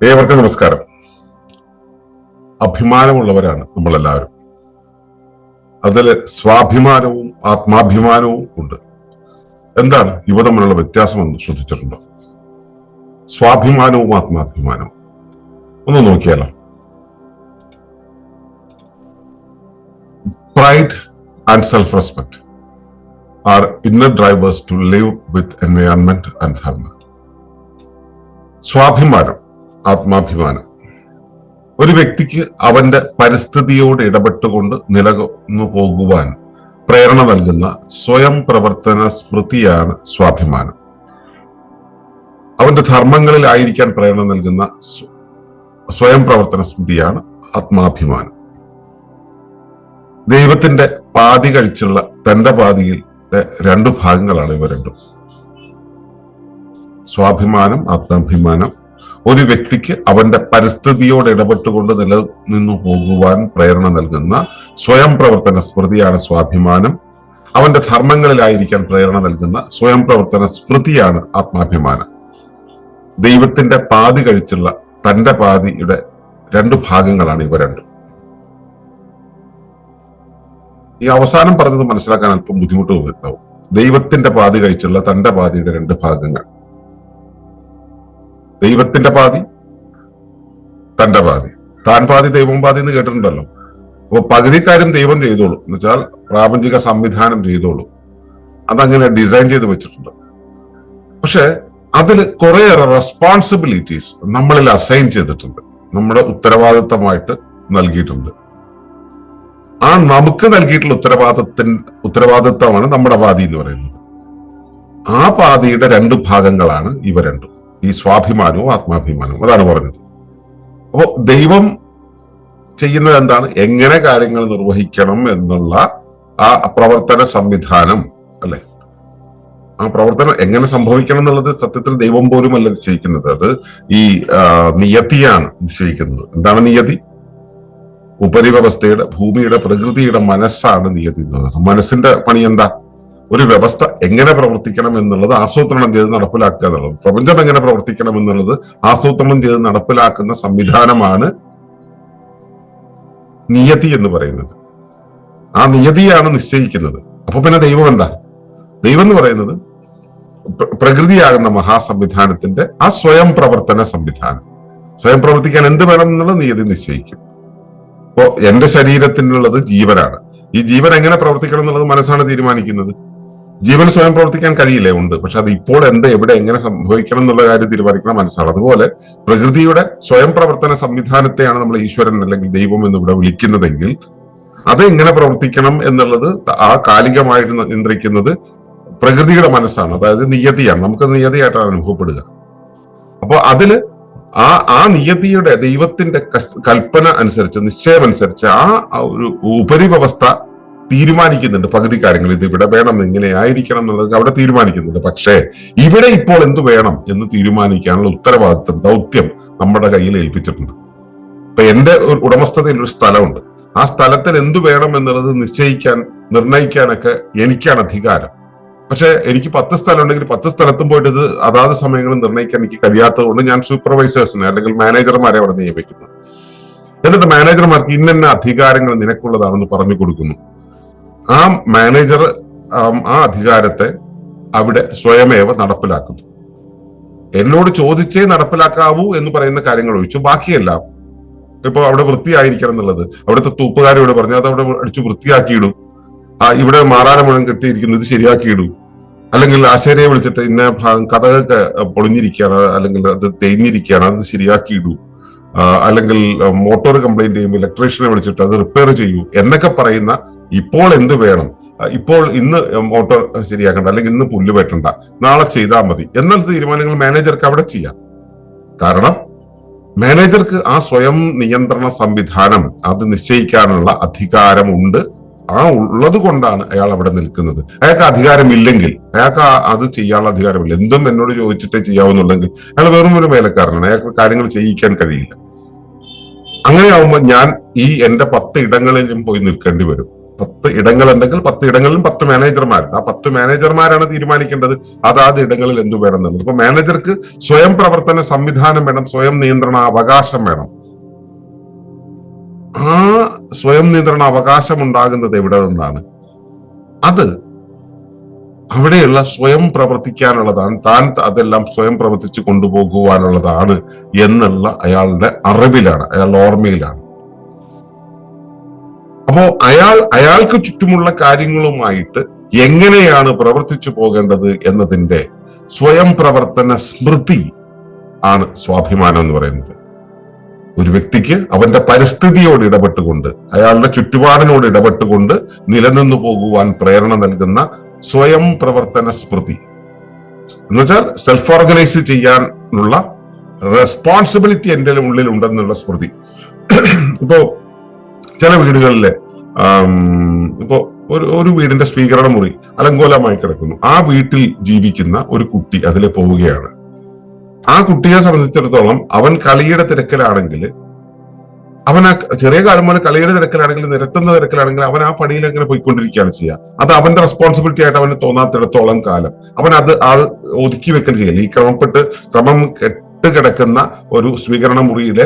ഏവർക്കും നമസ്കാരം. അഭിമാനമുള്ളവരാണ് നമ്മളെല്ലാവരും. അതിൽ സ്വാഭിമാനവും ആത്മാഭിമാനവും ഉണ്ട്. എന്താണ് ഇവ തമ്മിലുള്ള വ്യത്യാസമെന്ന് ശ്രദ്ധിച്ചിട്ടുണ്ടോ? സ്വാഭിമാനവും ആത്മാഭിമാനവും ഒന്ന് നോക്കിയാലോ. Pride and self-respect are inner drivers to live with environment and dharma. സ്വാഭിമാനം, ആത്മാഭിമാനം ഒരു വ്യക്തിക്ക് അവന്റെ പരിസ്ഥിതിയോട് ഇടപെട്ടുകൊണ്ട് നിലകൊന്നു പോകുവാൻ പ്രേരണ നൽകുന്ന സ്വയം പ്രവർത്തന സ്മൃതിയാണ് സ്വാഭിമാനം. അവന്റെ ധർമ്മങ്ങളിലായിരിക്കാൻ പ്രേരണ നൽകുന്ന സ്വയം പ്രവർത്തന സ്മൃതിയാണ് ആത്മാഭിമാനം. ദൈവത്തിന്റെ പാതി കഴിച്ചുള്ള തന്റെ പാതിയിലെ രണ്ടു ഭാഗങ്ങളാണ് ഇവ രണ്ടും. സ്വാഭിമാനം, ആത്മാഭിമാനം ഒരു വ്യക്തിക്ക് അവന്റെ പരിസ്ഥിതിയോട് ഇടപെട്ടുകൊണ്ട് നിലനിന്നു പോകുവാൻ പ്രേരണ നൽകുന്ന സ്വയം പ്രവർത്തന സ്മൃതിയാണ് സ്വാഭിമാനം. അവന്റെ ധർമ്മങ്ങളിലായിരിക്കാൻ പ്രേരണ നൽകുന്ന സ്വയം പ്രവർത്തന സ്മൃതിയാണ് ആത്മാഭിമാനം. ദൈവത്തിന്റെ പാതി കഴിച്ചുള്ള തന്റെ പാതിയുടെ രണ്ടു ഭാഗങ്ങളാണ് ഇവ രണ്ടും. ഈ അവസാനം പറഞ്ഞത് മനസ്സിലാക്കാൻ അല്പം ബുദ്ധിമുട്ട് തോന്നിയിട്ടുണ്ടാവും. ദൈവത്തിന്റെ പാതി കഴിച്ചുള്ള തന്റെ പാതിയുടെ രണ്ട് ഭാഗങ്ങൾ. ദൈവത്തിന്റെ പാതി, തന്റെ പാതി. താൻ പാതി ദൈവം പാതി എന്ന് കേട്ടിട്ടുണ്ടല്ലോ. അപ്പൊ പകുതി കാര്യം ദൈവം ചെയ്തോളൂ, എന്ന് വെച്ചാൽ പ്രാപഞ്ചിക സംവിധാനം ചെയ്തോളൂ. അതങ്ങനെ ഡിസൈൻ ചെയ്ത് വെച്ചിട്ടുണ്ട്. പക്ഷെ അതിൽ കുറേയേറെ റെസ്പോൺസിബിലിറ്റീസ് നമ്മളിൽ അസൈൻ ചെയ്തിട്ടുണ്ട്, നമ്മുടെ ഉത്തരവാദിത്തമായിട്ട് നൽകിയിട്ടുണ്ട്. ആ നമുക്ക് നൽകിയിട്ടുള്ള ഉത്തരവാദിത്തമാണ് നമ്മുടെ പാതി എന്ന് പറയുന്നത്. ആ പാതിയുടെ രണ്ടു ഭാഗങ്ങളാണ് ഇവ രണ്ടും, ഈ സ്വാഭിമാനവും ആത്മാഭിമാനവും. അതാണ് പറഞ്ഞത്. അപ്പോ ദൈവം ചെയ്യുന്നത് എന്താണ്? എങ്ങനെ കാര്യങ്ങൾ നിർവഹിക്കണം എന്നുള്ള ആ പ്രവർത്തന സംവിധാനം അല്ലെ? ആ പ്രവർത്തനം എങ്ങനെ സംഭവിക്കണം എന്നുള്ളത് സത്യത്തിൽ ദൈവം പോലും അല്ല നിശ്ചയിക്കുന്നത്. അത് ഈ നിയതിയാണ് നിശ്ചയിക്കുന്നത്. എന്താണ് നിയതി? ഉപരിവ്യവസ്ഥയുടെ, ഭൂമിയുടെ, പ്രകൃതിയുടെ മനസ്സാണ് നിയതി എന്നുള്ളത്. മനസ്സിന്റെ പണി എന്താ? ഒരു വ്യവസ്ഥ എങ്ങനെ പ്രവർത്തിക്കണം എന്നുള്ളത് ആസൂത്രണം ചെയ്ത് നടപ്പിലാക്കുക എന്നുള്ളത്. പ്രപഞ്ചം എങ്ങനെ പ്രവർത്തിക്കണം എന്നുള്ളത് ആസൂത്രണം ചെയ്ത് നടപ്പിലാക്കുന്ന സംവിധാനമാണ് നിയതി എന്ന് പറയുന്നത്. ആ നിയതിയാണ് നിശ്ചയിക്കുന്നത്. അപ്പൊ പിന്നെ ദൈവം എന്താ? ദൈവം എന്ന് പറയുന്നത് പ്രകൃതിയാകുന്ന മഹാസംവിധാനത്തിന്റെ ആ സ്വയം പ്രവർത്തന സംവിധാനം. സ്വയം പ്രവർത്തിക്കാൻ എന്ത് വേണം എന്നുള്ളത് നിയതി നിശ്ചയിക്കും. അപ്പോ എന്റെ ശരീരത്തിനുള്ളത് ജീവനാണ്. ഈ ജീവൻ എങ്ങനെ പ്രവർത്തിക്കണം എന്നുള്ളത് മനസ്സാണ് തീരുമാനിക്കുന്നത്. ജീവൻ സ്വയം പ്രവർത്തിക്കാൻ കഴിയില്ലേ? ഉണ്ട്. പക്ഷെ അത് ഇപ്പോൾ എന്ത്, എവിടെ, എങ്ങനെ സംഭവിക്കണം എന്നുള്ള കാര്യം തീരുമാനിക്കണം മനസ്സാണ്. അതുപോലെ പ്രകൃതിയുടെ സ്വയം പ്രവർത്തന സംവിധാനത്തെയാണ് നമ്മൾ ഈശ്വരൻ അല്ലെങ്കിൽ ദൈവം എന്നിവിടെ വിളിക്കുന്നതെങ്കിൽ അത് എങ്ങനെ പ്രവർത്തിക്കണം എന്നുള്ളത് ആ കാലികമായിട്ട് നിയന്ത്രിക്കുന്നത് പ്രകൃതിയുടെ മനസ്സാണ്. അതായത് നിയതിയാണ്. നമുക്ക് നിയതിയായിട്ടാണ് അനുഭവപ്പെടുക. അപ്പൊ അതില് ആ നിയതിയുടെ, ദൈവത്തിന്റെ കൽപ്പന അനുസരിച്ച്, നിശ്ചയം അനുസരിച്ച് ആ ഒരു ഉപരിവ്യവസ്ഥ തീരുമാനിക്കുന്നുണ്ട് പകുതി കാര്യങ്ങൾ. ഇത് ഇവിടെ വേണം, ഇങ്ങനെ ആയിരിക്കണം എന്നുള്ളത് അവിടെ തീരുമാനിക്കുന്നുണ്ട്. പക്ഷേ ഇവിടെ ഇപ്പോൾ എന്തു വേണം എന്ന് തീരുമാനിക്കാനുള്ള ഉത്തരവാദിത്വം, ദൗത്യം നമ്മുടെ കയ്യിൽ ഏൽപ്പിച്ചിട്ടുണ്ട്. ഇപ്പൊ എന്റെ ഉടമസ്ഥതയിൽ ഒരു സ്ഥലമുണ്ട്. ആ സ്ഥലത്തിൽ എന്തു വേണം എന്നുള്ളത് നിർണയിക്കാനൊക്കെ എനിക്കാണ് അധികാരം. പക്ഷെ എനിക്ക് 10 സ്ഥലം ഉണ്ടെങ്കിൽ 10 സ്ഥലത്തും പോയിട്ട് ഇത് അതാത് സമയങ്ങളിൽ നിർണ്ണയിക്കാൻ എനിക്ക് കഴിയാത്തത് കൊണ്ട് ഞാൻ സൂപ്പർവൈസേഴ്സിനെ അല്ലെങ്കിൽ മാനേജർമാരെ അവിടെ നിയമിക്കുന്നു. എന്നിട്ട് മാനേജർമാർക്ക് ഇന്ന അധികാരങ്ങൾ നിനക്കുള്ളതാണെന്ന് പറഞ്ഞു കൊടുക്കുന്നു. ആ മാനേജർ ആ അധികാരത്തെ അവിടെ സ്വയമേവ നടപ്പിലാക്കുന്നു. എന്നോട് ചോദിച്ചേ നടപ്പിലാക്കാവൂ എന്ന് പറയുന്ന കാര്യങ്ങൾ ഒഴിച്ചു ബാക്കിയെല്ലാം, ഇപ്പൊ അവിടെ വൃത്തിയായിരിക്കണം എന്നുള്ളത് അവിടുത്തെ തൂപ്പുകാരോട് പറഞ്ഞാൽ അത് അവിടെ അടിച്ചു വൃത്തിയാക്കിയിടും. ഇവിടെ മാറാല മുഴുവൻ കെട്ടിയിരിക്കുന്നു, ഇത് ശരിയാക്കിയിടൂ. അല്ലെങ്കിൽ ആശാരിയെ വിളിച്ചിട്ട് ഇന്ന ഭാഗം കഥകൊക്കെ പൊളിഞ്ഞിരിക്കുകയാണ്, അല്ലെങ്കിൽ അത് തേഞ്ഞിരിക്കുകയാണ്, അത് ശരിയാക്കിയിടൂ. അല്ലെങ്കിൽ മോട്ടോർ കംപ്ലൈന്റ് ചെയ്യുമ്പോൾ ഇലക്ട്രീഷ്യനെ വിളിച്ചിട്ട് അത് റിപ്പയർ ചെയ്യൂ എന്നൊക്കെ പറയുന്ന, ഇപ്പോൾ എന്ത് വേണം, ഇപ്പോൾ ഇന്ന് മോട്ടോർ ശരിയാക്കണ്ട, അല്ലെങ്കിൽ ഇന്ന് പുല്ല് വെട്ടണ്ട, നാളെ ചെയ്താൽ മതി എന്നുള്ള തീരുമാനങ്ങൾ മാനേജർക്ക് അവിടെ ചെയ്യാം. കാരണം മാനേജർക്ക് ആ സ്വയം നിയന്ത്രണ സംവിധാനം അത് നിശ്ചയിക്കാനുള്ള അധികാരമുണ്ട്. ആ ഉള്ളത് കൊണ്ടാണ് അയാൾ അവിടെ നിൽക്കുന്നത്. അയാൾക്ക് അധികാരമില്ലെങ്കിൽ, അയാൾക്ക് അത് ചെയ്യാനുള്ള അധികാരമില്ല, എന്തും എന്നോട് ചോദിച്ചിട്ടേ ചെയ്യാവുന്നുണ്ടെങ്കിൽ അയാൾ വെറും ഒരു വേലക്കാരനാണ്. അയാൾക്ക് കാര്യങ്ങൾ ചെയ്യിക്കാൻ കഴിയില്ല. അങ്ങനെയാവുമ്പോൾ ഞാൻ എന്റെ 10 ഇടങ്ങളിലും പോയി നിൽക്കേണ്ടി വരും. 10 ഇടങ്ങളുണ്ടെങ്കിൽ 10 ഇടങ്ങളിലും 10 മാനേജർമാരുണ്ട്. ആ 10 മാനേജർമാരാണ് തീരുമാനിക്കേണ്ടത് അതാത് ഇടങ്ങളിൽ എന്തു വേണം എന്നുള്ളത്. ഇപ്പൊ മാനേജർക്ക് സ്വയം പ്രവർത്തന സംവിധാനം വേണം, സ്വയം നിയന്ത്രണ അവകാശം വേണം. ആ സ്വയം നിയന്ത്രണ അവകാശം ഉണ്ടാകുന്നത് എവിടെ നിന്നാണ്? അത് അവിടെയുള്ള സ്വയം പ്രവർത്തിക്കാനുള്ളതാണ്, താൻ അതെല്ലാം സ്വയം പ്രവർത്തിച്ചു കൊണ്ടുപോകുവാനുള്ളതാണ് എന്നുള്ള അയാളുടെ അറിവിലാണ്, അയാളുടെ ഓർമ്മയിലാണ്. അപ്പോ അയാൾക്ക് ചുറ്റുമുള്ള കാര്യങ്ങളുമായിട്ട് എങ്ങനെയാണ് പ്രവർത്തിച്ചു പോകേണ്ടത് എന്നതിന്റെ സ്വയം പ്രവർത്തന സ്മൃതി ആണ് സ്വാഭിമാനം എന്ന് പറയുന്നത്. ഒരു വ്യക്തിക്ക് അവന്റെ പരിസ്ഥിതിയോട് ഇടപെട്ടുകൊണ്ട്, അയാളുടെ ചുറ്റുപാടിനോട് ഇടപെട്ടുകൊണ്ട് നിലനിന്നു പോകുവാൻ പ്രേരണ നൽകുന്ന സ്വയം പ്രവർത്തന സ്മൃതി എന്നുവെച്ചാൽ സെൽഫ് ഓർഗനൈസ് ചെയ്യാനുള്ള റെസ്പോൺസിബിലിറ്റി എന്റെ ഉള്ളിൽ ഉണ്ടെന്നുള്ള സ്മൃതി. ഇപ്പോ ചില വീടുകളിലെ ഇപ്പോ ഒരു വീടിന്റെ സ്വീകരണ മുറി അലങ്കോലമായി കിടക്കുന്നു. ആ വീട്ടിൽ ജീവിക്കുന്ന ഒരു കുട്ടി അതിൽ പോവുകയാണ്. ആ കുട്ടിയെ സംബന്ധിച്ചിടത്തോളം അവൻ കളിയുടെ തിരക്കിലാണെങ്കിൽ, അവൻ ആ ചെറിയ കാലം മുതൽ കളിയുടെ തിരക്കിലാണെങ്കിൽ, നിരത്തുന്ന തിരക്കിലാണെങ്കിൽ അവൻ ആ പടിയിൽ അങ്ങനെ പോയിക്കൊണ്ടിരിക്കുകയാണ് ചെയ്യുക. അത് അവന്റെ റെസ്പോൺസിബിലിറ്റി ആയിട്ട് അവന് തോന്നാത്തിടത്തോളം കാലം അവൻ അത് ഒതുക്കി വെക്കൽ ചെയ്യൽ. ഈ ക്രമം കിടക്കുന്ന ഒരു സ്വീകരണ മുറിയിലെ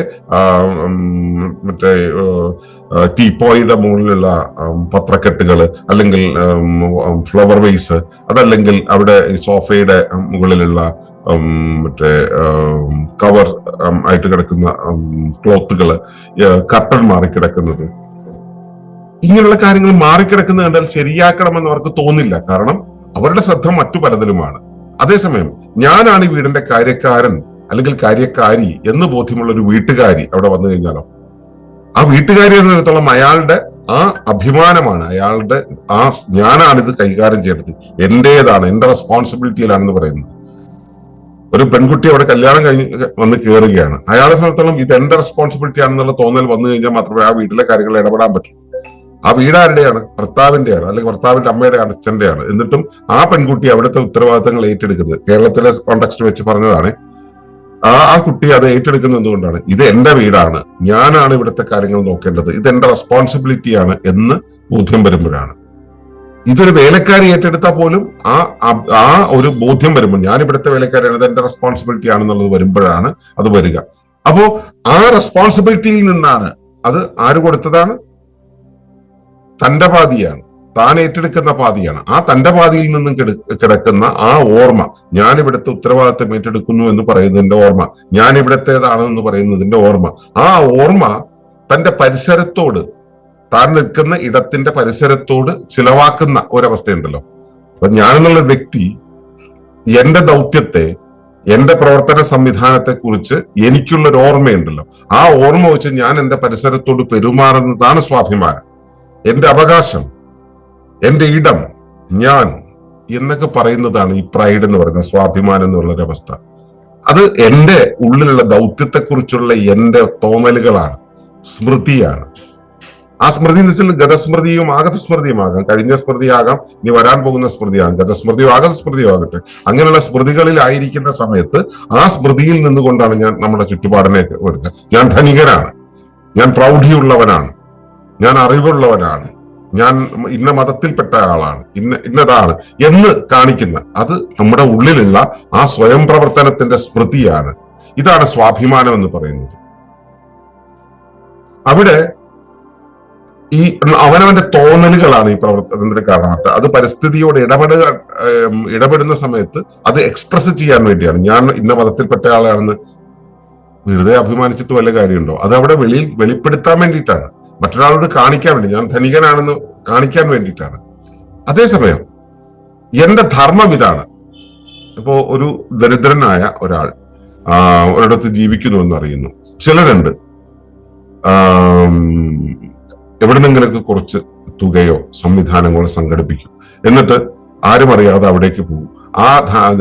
മറ്റേ ടീപ്പോയുടെ മുകളിലുള്ള പത്രക്കെട്ടുകള്, അല്ലെങ്കിൽ ഫ്ലവർ വേസ്, അതല്ലെങ്കിൽ അവിടെ സോഫയുടെ മുകളിലുള്ള മറ്റേ കവർ ആയിട്ട് കിടക്കുന്ന ക്ലോത്തുകള്, കർട്ടൻ മാറിക്കിടക്കുന്നത്, ഇങ്ങനെയുള്ള കാര്യങ്ങൾ മാറിക്കിടക്കുന്നത് കണ്ടാൽ ശരിയാക്കണമെന്ന് അവർക്ക് തോന്നില്ല. കാരണം അവരുടെ ശ്രദ്ധ മറ്റു പലതിലുമാണ്. അതേസമയം ഞാനാണ് ഈ വീടിന്റെ കാര്യക്കാരൻ അല്ലെങ്കിൽ കാര്യക്കാരി എന്ന് ബോധ്യമുള്ള ഒരു വീട്ടുകാരി അവിടെ വന്നു കഴിഞ്ഞാലോ, ആ വീട്ടുകാരി എന്നിടത്തോളം അയാളുടെ ആ അഭിമാനമാണ്, അയാളുടെ ആ ഞാനാണിത് കൈകാര്യം ചെയ്യേണ്ടത്, എന്റേതാണ്, എന്റെ റെസ്പോൺസിബിലിറ്റിയിലാണെന്ന് പറയുന്നത്. ഒരു പെൺകുട്ടി അവിടെ കല്യാണം കഴിഞ്ഞ് വന്ന് കയറുകയാണ്. അയാളെ സംബന്ധിച്ചിടത്തോളം ഇത് എന്റെ റെസ്പോൺസിബിലിറ്റി ആണെന്നുള്ള തോന്നൽ വന്നു കഴിഞ്ഞാൽ മാത്രമേ ആ വീട്ടിലെ കാര്യങ്ങളിൽ ഇടപെടാൻ പറ്റൂ. ആ വീട് ആരുടെയാണ്? ഭർത്താവിന്റെയാണ്, അല്ലെങ്കിൽ ഭർത്താവിന്റെ അമ്മയുടെ അച്ഛന്റെയാണ്. എന്നിട്ടും ആ പെൺകുട്ടി അവിടുത്തെ ഉത്തരവാദിത്തങ്ങൾ ഏറ്റെടുക്കുന്നത്, കേരളത്തിലെ കോണ്ടെക്സ്റ്റ് വെച്ച് പറഞ്ഞതാണ്, ആ കുട്ടി അത് ഏറ്റെടുക്കുന്നത് എന്തുകൊണ്ടാണ്? ഇത് എന്റെ വീടാണ്, ഞാനാണ് ഇവിടുത്തെ കാര്യങ്ങൾ നോക്കേണ്ടത്, ഇത് എന്റെ റെസ്പോൺസിബിലിറ്റിയാണ് എന്ന് ബോധ്യം വരുമ്പോഴാണ്. ഇതൊരു വേലക്കാരി ഏറ്റെടുത്താൽ പോലും ആ ഒരു ബോധ്യം വരുമ്പോൾ, ഞാൻ ഇവിടുത്തെ വേലക്കാരിയാണ്, ഇത് എന്റെ റെസ്പോൺസിബിലിറ്റി ആണെന്നുള്ളത് വരുമ്പോഴാണ് അത് വരിക. അപ്പോ ആ റെസ്പോൺസിബിലിറ്റിയിൽ നിന്നാണ് അത് ആര് കൊടുത്തതാണ്? തന്റെ പാതിയാണ്, താൻ ഏറ്റെടുക്കുന്ന പാതിയാണ്. ആ തന്റെ പാതിയിൽ നിന്നും കിടക്കുന്ന ആ ഓർമ്മ, ഞാൻ ഇവിടുത്തെ ഉത്തരവാദിത്തം ഏറ്റെടുക്കുന്നു എന്ന് പറയുന്നതിന്റെ ഓർമ്മ, ഞാൻ ഇവിടത്തേതാണെന്ന് പറയുന്നതിന്റെ ഓർമ്മ, ആ ഓർമ്മ തന്റെ പരിസരത്തോട്, താൻ നിൽക്കുന്ന ഇടത്തിന്റെ പരിസരത്തോട് ചിലവാക്കുന്ന ഒരവസ്ഥയുണ്ടല്ലോ. അപ്പൊ ഞാനെന്നുള്ള വ്യക്തി എന്റെ ദൗത്യത്തെ, എന്റെ പ്രവർത്തന സംവിധാനത്തെ കുറിച്ച് എനിക്കുള്ളൊരു ഓർമ്മയുണ്ടല്ലോ. ആ ഓർമ്മ വെച്ച് ഞാൻ എന്റെ പരിസരത്തോട് പെരുമാറുന്നതാണ് സ്വാഭിമാനം. എന്റെ അവകാശം, എന്റെ ഇടം, ഞാൻ എന്നൊക്കെ പറയുന്നതാണ് ഈ പ്രൈഡ് എന്ന് പറയുന്ന സ്വാഭിമാനം എന്നുള്ളൊരവസ്ഥ. അത് എന്റെ ഉള്ളിലുള്ള ദൗത്യത്തെക്കുറിച്ചുള്ള എന്റെ തോന്നലുകളാണ്, സ്മൃതിയാണ്. ആ സ്മൃതി എന്ന് വെച്ചാൽ ഗതസ്മൃതിയും ആഗതസ്മൃതിയുമാകാം, കഴിഞ്ഞ സ്മൃതിയാകാം, ഇനി വരാൻ പോകുന്ന സ്മൃതിയാകാം, ഗതസ്മൃതിയോ ആഗതസ്മൃതിയോ ആകട്ടെ. അങ്ങനെയുള്ള സ്മൃതികളിലായിരിക്കുന്ന സമയത്ത് ആ സ്മൃതിയിൽ നിന്നുകൊണ്ടാണ് ഞാൻ നമ്മുടെ ചുറ്റുപാടിനെ എടുക്കുക. ഞാൻ ധനികനാണ്, ഞാൻ പ്രൗഢിയുള്ളവനാണ്, ഞാൻ അറിവുള്ളവനാണ്, ഞാൻ ഇന്ന മതത്തിൽപ്പെട്ട ആളാണ്, ഇന്നതാണ് എന്ന് കാണിക്കുന്ന, അത് നമ്മുടെ ഉള്ളിലുള്ള ആ സ്വയം പ്രവർത്തനത്തിന്റെ സ്മൃതിയാണ്. ഇതാണ് സ്വാഭിമാനം എന്ന് പറയുന്നത്. അവിടെ ഈ അവനവന്റെ തോന്നലുകളാണ് ഈ പ്രവർത്തനത്തിന് കാരണമായിട്ട്. അത് പരിസ്ഥിതിയോട് ഇടപെടുന്ന സമയത്ത് അത് എക്സ്പ്രസ് ചെയ്യാൻ വേണ്ടിയാണ്. ഞാൻ ഇന്ന മതത്തിൽപ്പെട്ട ആളാണെന്ന് വെറുതെ അഭിമാനിച്ചിട്ട് വല്ല കാര്യമുണ്ടോ? അത് അവിടെ വെളിപ്പെടുത്താൻ വേണ്ടിയിട്ടാണ്, മറ്റൊരാളോട് കാണിക്കാൻ വേണ്ടി, ഞാൻ ധനികനാണെന്ന് കാണിക്കാൻ വേണ്ടിയിട്ടാണ്. അതേസമയം എന്റെ ധർമ്മം ഇതാണ്. ഇപ്പോ ഒരു ദരിദ്രനായ ഒരാൾ ഒരിടത്ത് ജീവിക്കുന്നു എന്നറിയുന്നു. ചിലരുണ്ട് എവിടെന്നെങ്കിലൊക്കെ കുറച്ച് തുകയോ സംവിധാനങ്ങളോ സംഘടിപ്പിക്കും, എന്നിട്ട് ആരും അറിയാതെ അവിടേക്ക് പോകും, ആ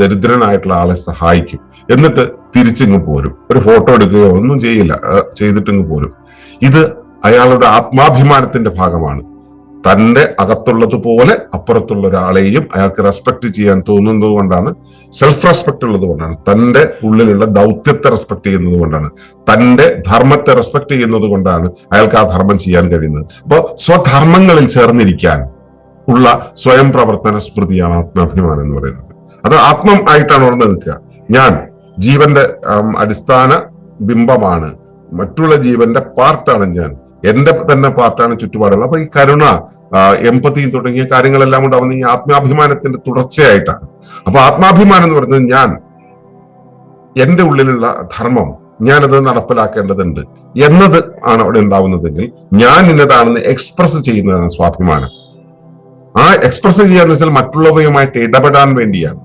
ദരിദ്രനായിട്ടുള്ള ആളെ സഹായിക്കും, എന്നിട്ട് തിരിച്ചിങ്ങ് പോരും. ഒരു ഫോട്ടോ എടുക്കുകയോ ഒന്നും ചെയ്യില്ല, ചെയ്തിട്ടിങ്ങ് പോരും. ഇത് അയാളുടെ ആത്മാഭിമാനത്തിന്റെ ഭാഗമാണ്. തന്റെ അകത്തുള്ളതുപോലെ അപ്പുറത്തുള്ള ഒരാളെയും അയാൾക്ക് റെസ്പെക്ട് ചെയ്യാൻ തോന്നുന്നത് കൊണ്ടാണ്, സെൽഫ് റെസ്പെക്ട് ഉള്ളത് കൊണ്ടാണ്, തന്റെ ഉള്ളിലുള്ള ദൗത്യത്തെ റെസ്പെക്ട് ചെയ്യുന്നത് കൊണ്ടാണ്, തന്റെ ധർമ്മത്തെ റെസ്പെക്ട് ചെയ്യുന്നത് കൊണ്ടാണ് അയാൾക്ക് ആ ധർമ്മം ചെയ്യാൻ കഴിയുന്നത്. അപ്പൊ സ്വധർമ്മങ്ങളിൽ ചേർന്നിരിക്കാൻ ഉള്ള സ്വയം പ്രവർത്തന സ്മൃതിയാണ് ആത്മാഭിമാനം എന്ന് പറയുന്നത്. അത് ആത്മം ആയിട്ടാണ് ഉണർന്നു നിൽക്കുക. ഞാൻ ജീവന്റെ അടിസ്ഥാന ബിംബമാണ്, മറ്റുള്ള ജീവന്റെ പാർട്ടാണ് ഞാൻ, എന്റെ തന്നെ പാർട്ടാണ് ചുറ്റുപാടുകൾ. അപ്പൊ ഈ കരുണ, എമ്പതി തുടങ്ങിയ കാര്യങ്ങളെല്ലാം ഉണ്ടാവുന്ന ഈ ആത്മാഭിമാനത്തിന്റെ തുടർച്ചയായിട്ടാണ്. അപ്പൊ ആത്മാഭിമാനം എന്ന് പറയുന്നത് ഞാൻ, എന്റെ ഉള്ളിലുള്ള ധർമ്മം ഞാനത് നടപ്പിലാക്കേണ്ടതുണ്ട് എന്നത് ആണ് അവിടെ ഉണ്ടാവുന്നതെങ്കിൽ, ഞാൻ ഇന്നതാണെന്ന് എക്സ്പ്രസ് ചെയ്യുന്നതാണ് സ്വാഭിമാനം. ആ എക്സ്പ്രസ് ചെയ്യാന്ന് വെച്ചാൽ മറ്റുള്ളവയുമായിട്ട് ഇടപെടാൻ വേണ്ടിയാണ്.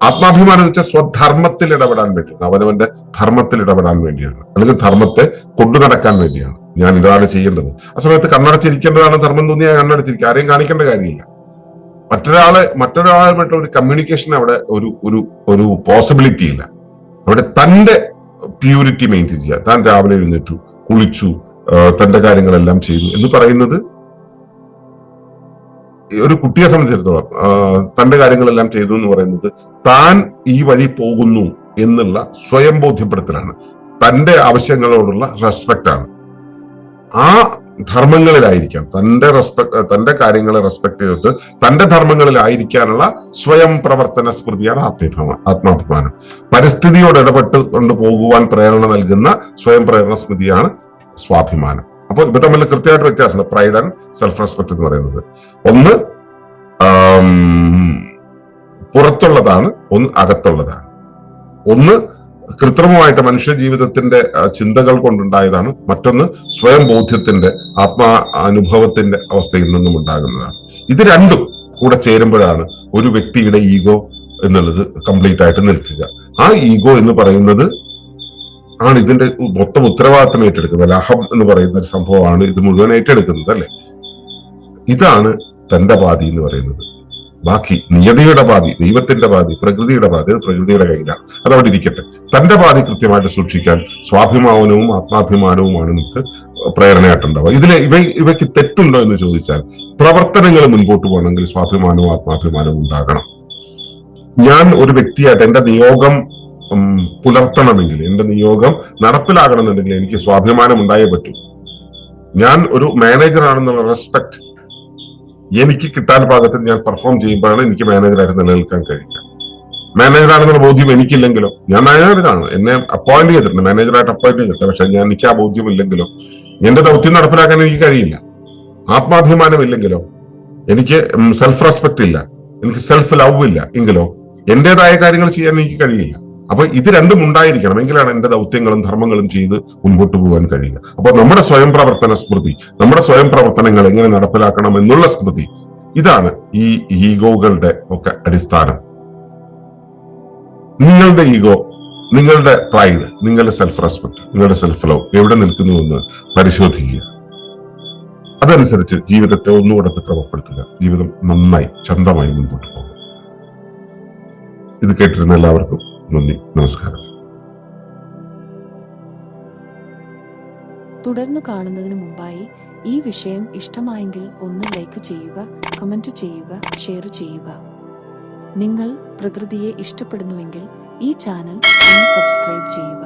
ആത്മാഭിമാനം എന്ന് വെച്ചാൽ സ്വധർമ്മത്തിൽ ഇടപെടാൻ വേണ്ടിയാണ്, അവനവന്റെ ധർമ്മത്തിൽ ഇടപെടാൻ വേണ്ടിയാണ്, അല്ലെങ്കിൽ ധർമ്മത്തെ കൊണ്ടു നടക്കാൻ വേണ്ടിയാണ്. ഞാൻ ഇതാണ് ചെയ്യേണ്ടത്. ആ സമയത്ത് കണ്ണടച്ചിരിക്കേണ്ടതാണ് ധർമ്മം തോന്നിയാൽ കണ്ണടച്ചിരിക്കുക, ആരെയും കാണിക്കേണ്ട കാര്യമില്ല. മറ്റൊരാളുമായിട്ടുള്ള ഒരു കമ്മ്യൂണിക്കേഷൻ അവിടെ ഒരു പോസിബിലിറ്റി ഇല്ല. അവിടെ തന്റെ പ്യൂരിറ്റി മെയിൻറ്റെയിൻ ചെയ്യുക. താൻ രാവിലെ എഴുന്നേറ്റു, കുളിച്ചു, തന്റെ കാര്യങ്ങളെല്ലാം ചെയ്തു എന്ന് പറയുന്നത് ഒരു കുട്ടിയെ സംബന്ധിച്ചിടത്തോളം തന്റെ കാര്യങ്ങളെല്ലാം ചെയ്തു എന്ന് പറയുന്നത് താൻ ഈ വഴി പോകുന്നു എന്നുള്ള സ്വയം ബോധ്യപ്പെടുത്തലാണ്, തന്റെ ആവശ്യങ്ങളോടുള്ള റെസ്പെക്റ്റ് ആണ്. ആ ധർമ്മങ്ങളിലായിരിക്കാം, തന്റെ കാര്യങ്ങളെ റെസ്പെക്ട് ചെയ്തിട്ട് തന്റെ ധർമ്മങ്ങളിലായിരിക്കാനുള്ള സ്വയം പ്രവർത്തന സ്മൃതിയാണ് ആത്മാഭിമാനം. പരിസ്ഥിതിയോട് ഇടപെട്ട് കൊണ്ട് പോകുവാൻ പ്രേരണ നൽകുന്ന സ്വയം പ്രേരണ സ്മൃതിയാണ് സ്വാഭിമാനം. അപ്പോൾ ഇവ തമ്മിൽ കൃത്യമായിട്ട് വ്യത്യാസമുണ്ട്. പ്രൈഡ് ആൻഡ് സെൽഫ് റെസ്പെക്ട് എന്ന് പറയുന്നത് ഒന്ന് പുറത്തുള്ളതാണ്, ഒന്ന് അകത്തുള്ളതാണ്. ഒന്ന് കൃത്രിമമായിട്ട് മനുഷ്യ ജീവിതത്തിന്റെ ചിന്തകൾ കൊണ്ടുണ്ടായതാണ്, മറ്റൊന്ന് സ്വയം ബോധ്യത്തിന്റെ അനുഭവത്തിന്റെ അവസ്ഥയിൽ നിന്നും ഉണ്ടാകുന്നതാണ്. ഇത് രണ്ടും കൂടെ ചേരുമ്പോഴാണ് ഒരു വ്യക്തിയുടെ ഈഗോ എന്നുള്ളത് കംപ്ലീറ്റ് ആയിട്ട് നിൽക്കുക. ആ ഈഗോ എന്ന് പറയുന്നത് ആണ് ഇതിന്റെ മൊത്തം ഉത്തരവാദിത്തം ഏറ്റെടുക്കുന്നത്. അഹം എന്ന് പറയുന്ന ഒരു സംഭവമാണ് ഇത് മുഴുവൻ ഏറ്റെടുക്കുന്നത്, അല്ലെ? ഇതാണ് തന്റെ പാതി എന്ന് പറയുന്നത്. ബാക്കി നിയതിയുടെ പാതി, ദൈവത്തിന്റെ പാതി, പ്രകൃതിയുടെ പാതി, അത് പ്രകൃതിയുടെ കയ്യിലാണ്, അതവിടെ ഇരിക്കട്ടെ. തന്റെ പാതി കൃത്യമായിട്ട് സൂക്ഷിക്കാൻ സ്വാഭിമാനവും ആത്മാഭിമാനവുമാണ് നമുക്ക് പ്രേരണയായിട്ടുണ്ടാവുക. ഇവയ്ക്ക് തെറ്റുണ്ടോ എന്ന് ചോദിച്ചാൽ, പ്രവർത്തനങ്ങൾ മുൻപോട്ട് പോകണമെങ്കിൽ സ്വാഭിമാനവും ആത്മാഭിമാനവും ഉണ്ടാകണം. ഞാൻ ഒരു വ്യക്തിയായിട്ട് എന്റെ നിയോഗം പുലർത്തണമെങ്കിൽ, എന്റെ നിയോഗം നടപ്പിലാകണമെന്നുണ്ടെങ്കിൽ എനിക്ക് സ്വാഭിമാനം ഉണ്ടായേ പറ്റൂ. ഞാൻ ഒരു മാനേജർ ആണെന്നുള്ള റെസ്പെക്ട് എനിക്ക് കിട്ടാൻ പാകത്തിൽ ഞാൻ പെർഫോം ചെയ്യുമ്പോഴാണ് എനിക്ക് മാനേജറായിട്ട് നിലനിൽക്കാൻ കഴിയുക. മാനേജറാണെന്നുള്ള ബോധ്യം എനിക്കില്ലെങ്കിലോ, ഞാൻ മാനേജറാണ്, എന്നെ അപ്പോയിന്റ് ചെയ്തിട്ടുണ്ട്, മാനേജറായിട്ട് അപ്പോയിന്റ് ചെയ്തിട്ടുണ്ട്, പക്ഷെ എനിക്ക് ആ ബോധ്യം ഇല്ലെങ്കിലോ, എന്റെ ദൗത്യം നടപ്പിലാക്കാൻ എനിക്ക് കഴിയില്ല. ആത്മാഭിമാനം ഇല്ലെങ്കിലോ, എനിക്ക് സെൽഫ് റെസ്പെക്ട് ഇല്ല, എനിക്ക് സെൽഫ് ലവ് ഇല്ല എങ്കിലോ എന്റേതായ കാര്യങ്ങൾ ചെയ്യാൻ എനിക്ക് കഴിയില്ല. അപ്പൊ ഇത് രണ്ടും ഉണ്ടായിരിക്കണം, എങ്കിലാണ് എന്റെ ദൗത്യങ്ങളും ധർമ്മങ്ങളും ചെയ്ത് മുൻപോട്ട് പോകാൻ കഴിയുക. അപ്പൊ നമ്മുടെ സ്വയം പ്രവർത്തന സ്മൃതി, നമ്മുടെ സ്വയം പ്രവർത്തനങ്ങൾ എങ്ങനെ നടപ്പിലാക്കണം എന്നുള്ള സ്മൃതി, ഇതാണ് ഈ ഈഗോകളുടെ ഒക്കെ അടിസ്ഥാനം. നിങ്ങളുടെ ഈഗോ, നിങ്ങളുടെ പ്രൈഡ്, നിങ്ങളുടെ സെൽഫ് റെസ്പെക്ട്, നിങ്ങളുടെ സെൽഫ് ലവ് എവിടെ നിൽക്കുന്നു എന്ന് പരിശോധിക്കുക. അതനുസരിച്ച് ജീവിതത്തെ ഒന്നുകൂടെ ക്രമപ്പെടുത്തുക. ജീവിതം നന്നായി ചന്തമായി മുൻപോട്ട് പോകും. ഇത് കേട്ടിരുന്ന എല്ലാവർക്കും നന്ദി, നമസ്കാരം. തുടർന്ന് കാണുന്നതിന് മുമ്പായി ഈ വിഷയം ഇഷ്ടമായെങ്കിൽ ഒന്ന് ലൈക്ക് ചെയ്യുക, കമന്റ് ചെയ്യുക, ഷെയർ ചെയ്യുക. നിങ്ങൾ പ്രകൃതിയെ ഇഷ്ടപ്പെടുന്നുവെങ്കിൽ ഈ ചാനൽ ഒന്ന് സബ്സ്ക്രൈബ് ചെയ്യുക.